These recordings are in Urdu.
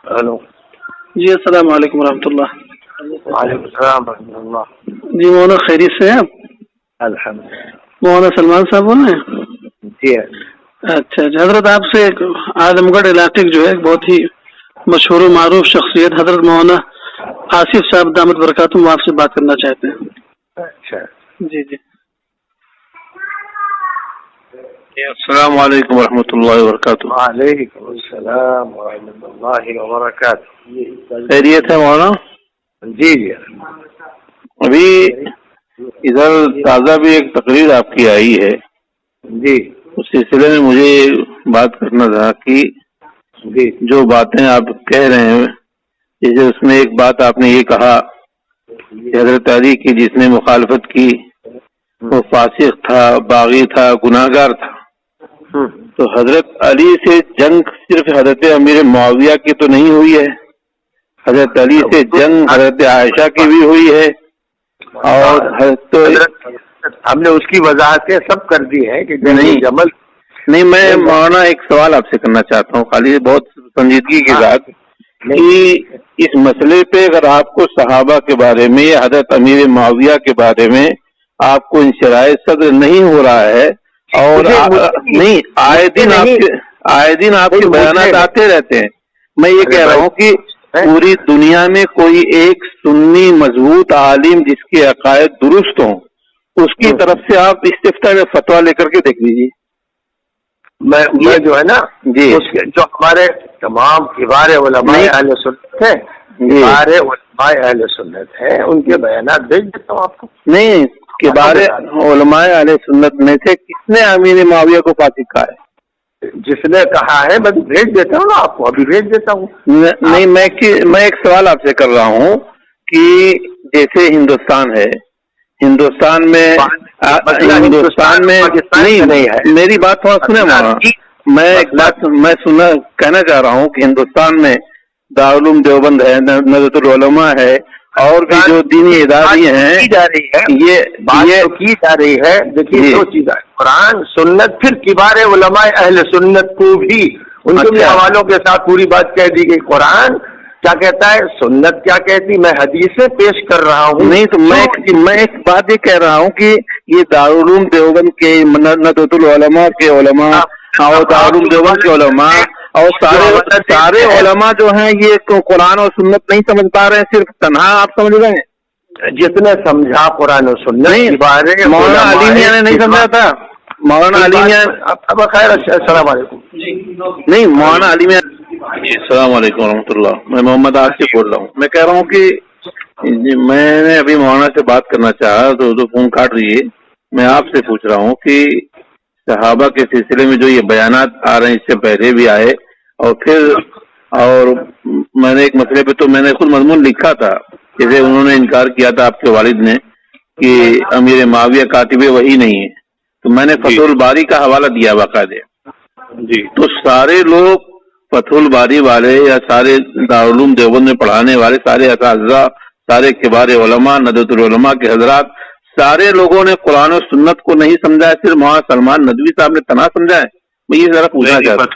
ہلو جی السلام علیکم ورحمۃ اللہ. وعلیکم السلام ورحمۃ اللہ. جی مولانا خیریت سے ہیں آپ؟ الحمد مولانا سلمان صاحب بول رہے ہیں؟ جی اچھا حضرت آپ سے ایک اعظم گڑھ علاقے کے جو ہے بہت ہی مشہور و معروف شخصیت حضرت مولانا آصف صاحب دامت برکاتہم آپ سے بات کرنا چاہتے ہیں. اچھا جی جی السلام علیکم ورحمۃ اللہ وبرکاتہ. وعلیکم السلام ورحمۃ اللہ وبرکاتہ. خیریت ہے مولانا؟ جی جی ابھی ادھر تازہ بھی ایک تقریر آپ کی آئی ہے، جی اس سلسلے میں مجھے بات کرنا تھا کہ جی جو باتیں آپ کہہ رہے ہیں، جیسے اس میں ایک بات آپ نے یہ کہا کہ حضرت علی کی جس نے مخالفت کی وہ فاسق تھا، باغی تھا، گناہگار تھا. تو حضرت علی سے جنگ صرف حضرت امیر معاویہ کی تو نہیں ہوئی ہے، حضرت علی سے جنگ حضرت عائشہ کی بھی ہوئی ہے، اور ہم نے اس کی وضاحتیں سب کر دی ہیں کہ جمل نہیں. میں مولانا ایک سوال آپ سے کرنا چاہتا ہوں، خالی بہت سنجیدگی کے ساتھ، کہ اس مسئلے پہ اگر آپ کو صحابہ کے بارے میں یا حضرت امیر معاویہ کے بارے میں آپ کو انشراح صدر نہیں ہو رہا ہے، اور نہیں آئے دن آپ کے بیانات آتے رہتے ہیں، میں یہ کہہ رہا ہوں کہ پوری دنیا میں کوئی ایک سنی مضبوط عالم جس کے عقائد درست ہوں اس کی طرف سے آپ استفتاء میں فتویٰ لے کر کے دیکھ لیجیے. میں جو ہے نا جی جو ہمارے تمام کبار علماء اہل سنت ہیں، کبار علماء اہل سنت ہیں، ان کے بیانات بھیج دیتا ہوں آپ کو. نہیں، کبار علماء اہل سنت میں سے کس نے امیر معاویہ کو فاسق کہا ہے؟ جس نے کہا ہے میں بھیج دیتا ہوں نا آپ کو، ابھی بھیج دیتا ہوں. نہیں، میں ایک سوال آپ سے کر رہا ہوں کہ جیسے ہندوستان ہے، ہندوستان میں نہیں ہے، میری بات تھوڑا سنیں مولانا. میں ایک بات کہنا چاہ رہا ہوں کہ ہندوستان میں دارالعلوم دیوبند ہے، ندوۃ العلماء ہے، اور بھی جو دینی ادارے ہیں کی جا رہی ہے، یہ کی جا رہی ہے. دیکھیے دو چیزیں، قرآن سنت، پھر کبار علماء اہل سنت کو بھی ان کے بھی حوالوں کے ساتھ پوری بات کہہ دی گئی. قرآن کیا کہتا ہے، سنت کیا کہتی، میں حدیثیں پیش کر رہا ہوں. نہیں تو میں ایک بات یہ کہہ رہا ہوں کہ یہ دارالعلوم دیوبند کے، ندوۃ العلماء کے علماء اور دارالعلوم دیوبند کے علماء اور سارے علماء جو ہیں یہ قرآن اور سنت نہیں سمجھ پا رہے ہیں، صرف تنہا آپ سمجھ رہے ہیں. جتنے سمجھا قرآن و سنت کے بارے میں مولانا علی میاں نے نہیں سمجھا تھا. مولانا علی میاں خیر. السلام علیکم. نہیں، مولانا علی میاں. السلام علیکم ورحمۃ اللہ. میں محمد آصف بول رہا ہوں. میں کہہ رہا ہوں کہ میں نے ابھی مولانا سے بات کرنا چاہا تو فون کاٹ دیجیے. میں آپ سے پوچھ رہا ہوں کہ صحابہ کے سلسلے میں جو یہ بیانات آ رہے ہیں، اس سے پہلے بھی آئے اور میں نے ایک مسئلے پہ تو میں نے خود مضمون لکھا تھا، جیسے انہوں نے انکار کیا تھا آپ کے والد نے کہ امیر معاویہ کاتب وحی نہیں ہے، تو میں نے فتح الباری کا حوالہ دیا باقاعدہ. جی تو سارے لوگ فتح الباری والے یا سارے دارالعلوم دیوبند میں پڑھانے والے سارے اساتذہ، سارے کبار علماء، ندوۃ العلماء کے حضرات، سارے لوگوں نے قرآن و سنت کو نہیں سمجھا ہے، صرف مولانا سلمان ندوی صاحب نے تنہا سمجھا ہے. میں یہ ذرا پوچھنا چاہتا ہوں.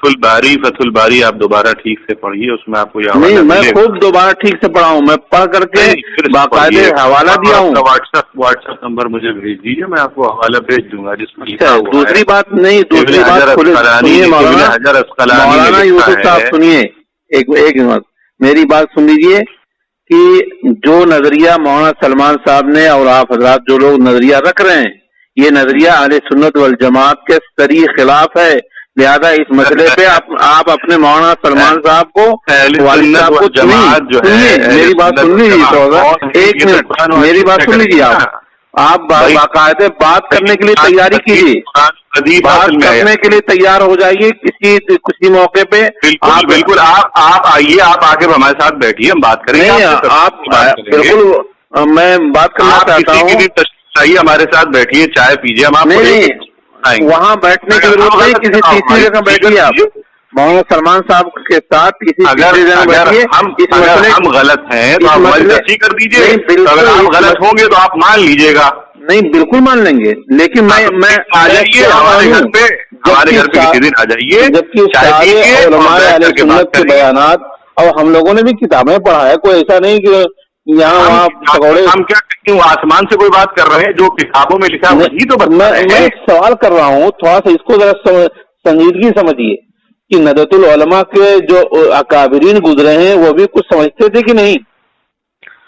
فتح الباری آپ دوبارہ ٹھیک سے پڑھیے، اس میں آپ کو نہیں، میں خوب دوبارہ ٹھیک سے پڑھا ہوں، میں پڑھ کر کے باقاعدہ حوالہ دیا ہوں. واٹس ایپ نمبر مجھے بھیج دیجیے، میں آپ کو حوالہ بھیج دوں گا جس میں دوسری بات مولانا یوسف صاحب سنیے، ایک منٹ میری بات سن لیجیے کہ جو نظریہ مولانا سلمان صاحب نے اور آپ حضرات جو لوگ نظریہ رکھ رہے ہیں، یہ نظریہ اہل سنت والجماعت کے صریح خلاف ہے. لہذا اس مسئلے پہ آپ اپنے مولانا سلمان صاحب کو والد صاحب کو میری بات سن لیجیے، ایک منٹ میری بات سن لیجیے. آپ باقاعدہ بات کرنے کے لیے تیاری کیجیے، بات کرنے کے لیے تیار ہو جائیے کسی موقع پہ. بالکل آپ آئیے، آپ آ کے ہمارے ساتھ بیٹھیے، ہم بات کریں گے. نہیں، آپ بالکل، میں بات کرنا چاہتا ہوں. آئیے ہمارے ساتھ بیٹھیے، چائے پیجیے. ہم آپ نہیں، وہاں بیٹھنے کی ضرورت نہیں، کسی تیسری جگہ بیٹھیے. آپ مولانا سلمان صاحب کے ساتھ کسی تیسری جگہ بیٹھیے. ہم غلط ہیں تو آپ ہماری تصحیح کر دیجیے، اگر آپ غلط ہوں گے تو آپ مان لیجیے گا. نہیں، بالکل مان لیں گے، لیکن میں آ جائیے ہمارے گھر پہ کسی دن آ جائیے، جبکہ سارے علماء اہل سنت کے بیانات اور ہم لوگوں نے بھی کتابیں پڑھا ہے, کوئی ایسا نہیں کہ یہاں وہاں پکوڑے. ہم کیا کیوں آسمان سے کوئی بات کر رہے ہیں؟ جو کتابوں میں لکھا ہے وہی تو بتا رہے ہیں. میں سوال کر رہا ہوں, تھوڑا سا اس کو ذرا سنجیدگی سمجھیے کہ ندوۃ العلماء کے جو اکابرین گزرے ہیں وہ بھی کچھ سمجھتے تھے کہ نہیں؟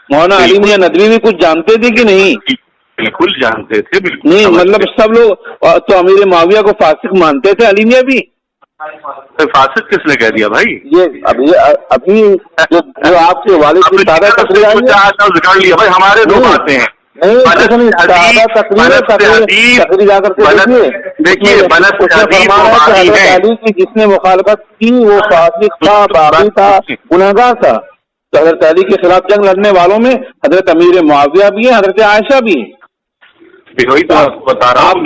مولانا علی میاں ندوی بھی کچھ جانتے تھے کہ نہیں؟ بالکل جانتے تھے, بالکل نہیں, مطلب سب لوگ تو امیر معاویہ کو فاسق مانتے تھے, علی میاں بھی. فاسق کس نے کہہ دیا بھائی؟ یہ ابھی جو آپ کے والد کی تازہ تقریر کر لیا بھائی, ہمارے دو باتیں ہیں. دیکھیے جس نے مخالفت کی وہ فاسق تھا, باغی تھا, گنہگار تھا. تو حضرت علی کے خلاف جنگ لڑنے والوں میں حضرت امیر معاویہ بھی ہیں, حضرت عائشہ بھی ہیں. وہی تو آپ بتا رہا ہوں,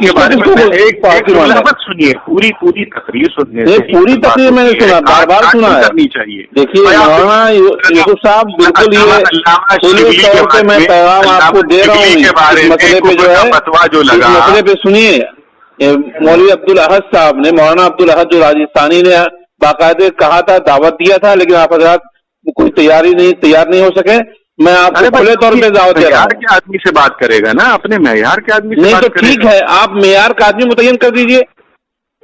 سنیے پوری تقریر سننے سے. پوری تقریر میں نے سنا, بار بار سنا ہے. کرنی چاہیے. دیکھیے مولانا یوسف صاحب, بالکل یہ طور پہ میں پیغام آپ کو دے رہا ہوں اس مسئلے پہ جو ہے, اس مسئلے پہ سنیے. مولوی عبدالاحد صاحب نے, مولانا عبدالاحد جو راجستھانی نے باقاعدہ کہا تھا, دعوت دیا تھا, لیکن آپ حضرات کوئی تیار نہیں ہو سکے. میں آپ کو کھلے طور پہ دعوت دے رہا ہوں. معیار کے آدمی سے بات کرے گا نا, اپنے معیار کے آدمی سے نہیں تو ٹھیک ہے, آپ معیار کا آدمی متعین کر دیجئے.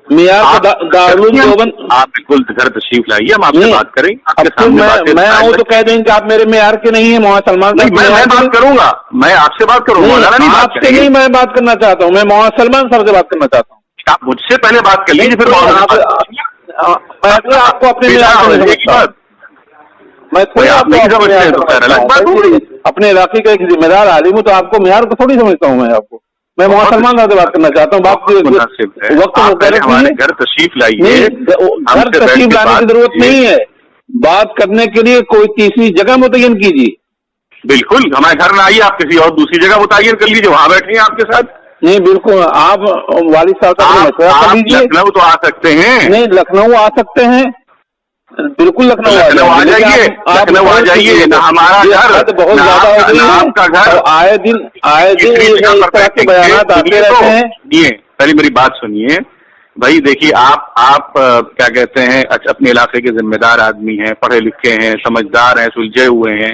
معیار دارالعلوم دیوبند. آپ بالکل گھر تشریف لائیے, ہم آپ سے بات کریں. میں آؤں تو کہہ دیں کہ آپ میرے معیار کے نہیں ہیں. مولانا سلمان صاحب میں بات کروں گا, میں آپ سے بات کروں گا. آپ سے نہیں میں بات کرنا چاہتا ہوں, میں مولانا سلمان صاحب سے بات کرنا چاہتا ہوں. آپ مجھ سے پہلے بات کر لیجیے, پھر آپ کو اپنے معیار میں اپنے علاقے کا ایک ذمہ دار عالم ہوں, تو آپ کو معیار کو تھوڑی سمجھتا ہوں. میں مولانا سلمان صاحب سے بات کرنا چاہتا ہوں. وقت گھر تشریف لائیے. گھر تشریف لانے کی ضرورت نہیں ہے, بات کرنے کے لیے کوئی تیسری جگہ متعین کیجیے. بالکل, ہمارے گھر میں آئیے, آپ کسی اور دوسری جگہ متعین کر لیجیے, وہاں بیٹھے آپ کے ساتھ. نہیں بالکل, آپ والد صاحب کا مشورہ کر لیجیے. لکھنؤ تو آ سکتے ہیں. نہیں, لکھنؤ آ سکتے ہیں, بالکل لکھنؤ آ جائیے. لکھنؤ آ جائیے, ہمارا گھر بہت زیادہ ہو گئی ہے. آپ کا گھر آئے دن اس طرح کے بیانات آتے رہتے ہیں. پہلی میری بات سنیے بھائی. دیکھیے آپ کیا کہتے ہیں, اپنے علاقے کے ذمہ دار آدمی ہیں, پڑھے لکھے ہیں, سمجھدار ہیں, سلجھے ہوئے ہیں.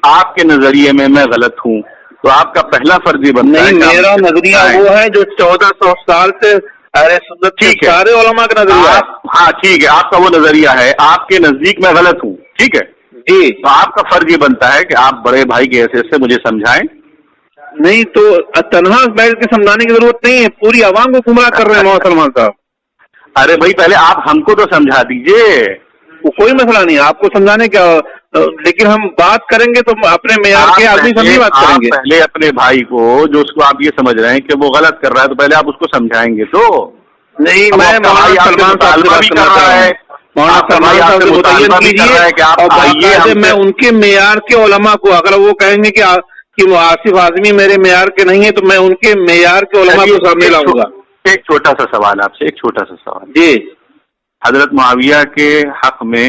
آپ کے نظریے میں ٹھیک ہوں, تو آپ کا پہلا فرض یہ بنتا ہے. نہیں, میرا نظریہ وہ ہے جو 1400 سال سے اہل سنت کے سارے علماء کا نظریہ ہے. ہاں ٹھیک ہے, آپ کا وہ نظریہ ہے, آپ کے نزدیک میں غلط ہوں, ٹھیک ہے جی. تو آپ کا فرض یہ بنتا ہے کہ آپ بڑے بھائی کے حیثیت سے مجھے سمجھائیں. نہیں تو تنہا بیٹھ کے سمجھانے کی ضرورت نہیں ہے, پوری عوام کو گمراہ کر رہے ہیں مولانا سلمان صاحب. ارے بھائی پہلے آپ ہم کو تو سمجھا دیجئے. کوئی مسئلہ نہیں, آپ کو سمجھانے کیا, لیکن ہم بات کریں گے تو اپنے معیار کے آدمی سے نہیں بات کریں گے. پہلے اپنے بھائی کو, جو اس کو آپ یہ سمجھ رہے ہیں کہ وہ غلط کر رہا ہے, تو پہلے آپ اس کو سمجھائیں گے. تو نہیں, میں مولانا سلمان صاحب سے بات کرنا چاہ رہا ہوں. مولانا سلمان صاحب سے متعین کیجیے, اور باقاعدہ میں ان کے معیار کے علماء کو, اگر وہ کہیں گے کہ وہ آصف اعظمی میرے معیار کے نہیں ہے, تو میں ان کے معیار کے علماء کو سامنے لاؤں گا. ایک چھوٹا سا سوال آپ سے, ایک چھوٹا سا سوال. جی. حضرت معاویہ کے حق میں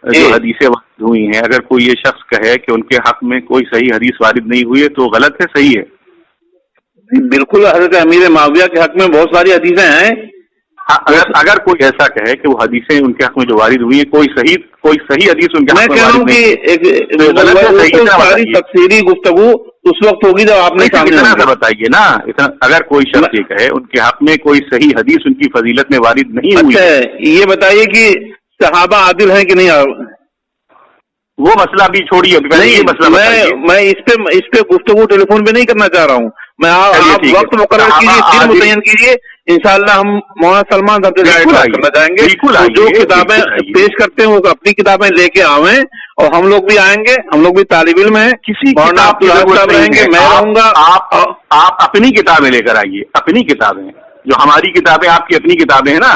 جو حدیثیں وارد ہوئی ہیں, اگر کوئی یہ شخص کہے کہ ان کے حق میں کوئی صحیح حدیث وارد نہیں ہوئی ہے, تو غلط ہے, صحیح ہے؟ بالکل, حضرت امیر معاویہ کے حق میں بہت ساری حدیثیں ہیں. اگر کوئی ایسا کہے کہ وہ حدیثیں ان کے حق میں جو وارد ہوئی ہیں کوئی صحیح حدیث ان کے حق میں وارد نہیں, میں ساری تفصیلی گفتگو اس وقت ہوگی جب آپ نے سامنے بتائیے نا. اگر کوئی شخص یہ کہے ان کے حق میں کوئی صحیح حدیث ان کی فضیلت میں وارد نہیں ہوئی, یہ بتائیے کہ صحابہ عادل ہیں کہ نہیں. وہ مسئلہ بھی چھوڑیے, میں اس پہ گفتگو ٹیلی فون پہ نہیں کرنا چاہ رہا ہوں. میں آپ وقت مقرر کیجیے, دن متعین کیجیے, انشاءاللہ ہم مولانا سلمان صاحب سے بات کرنا چاہیں گے. جو کتابیں پیش کرتے ہیں وہ اپنی کتابیں لے کے آویں, اور ہم لوگ بھی آئیں گے, ہم لوگ بھی طالب علم ہیں. مولانا عبدالحق صاحب رہیں گے, میں رہوں گا. آپ اپنی کتابیں لے کر آئیے, اپنی کتابیں, جو ہماری کتابیں آپ کی اپنی کتابیں ہیں نا,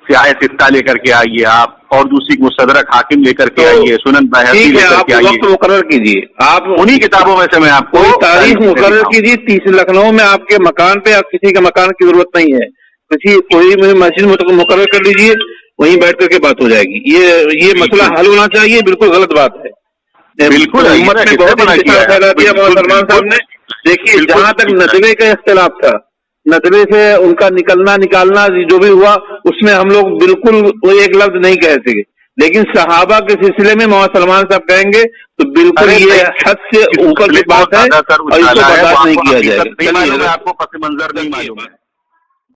سیاہ ستہ لے کر کے آئیے آپ, اور دوسری مستدرک حاکم لے کر کے آئیے, سنن بہقی لے کر کے آئیے. وقت مقرر کیجیے, آپ انہی کتابوں میں سے میں آپ کو تاریخ مقرر کیجیے. لکھنؤ میں آپ کے مکان پہ, آپ کسی کے مکان کی ضرورت نہیں ہے, کوئی مسجد مقرر کر لیجیے, وہیں بیٹھ کر کے بات ہو جائے گی. یہ مسئلہ حل ہونا چاہیے. بالکل غلط بات ہے, بالکل امت نے بہت پھیلا دیا مولانا سلمان صاحب نے. دیکھیے, جہاں تک ندوے کا اختلاف تھا, ندوے سے ان کا نکالنا جو بھی ہوا, اس میں ہم لوگ بالکل ایک لفظ نہیں کہہ سکے. لیکن صحابہ کے سلسلے میں محمد سلمان صاحب کہیں گے تو بالکل یہ حد سے اوپر کی بات ہے اور اس کو برداشت نہیں کیا جائے گا. آپ کو پس منظر نہیں معلوم ہے.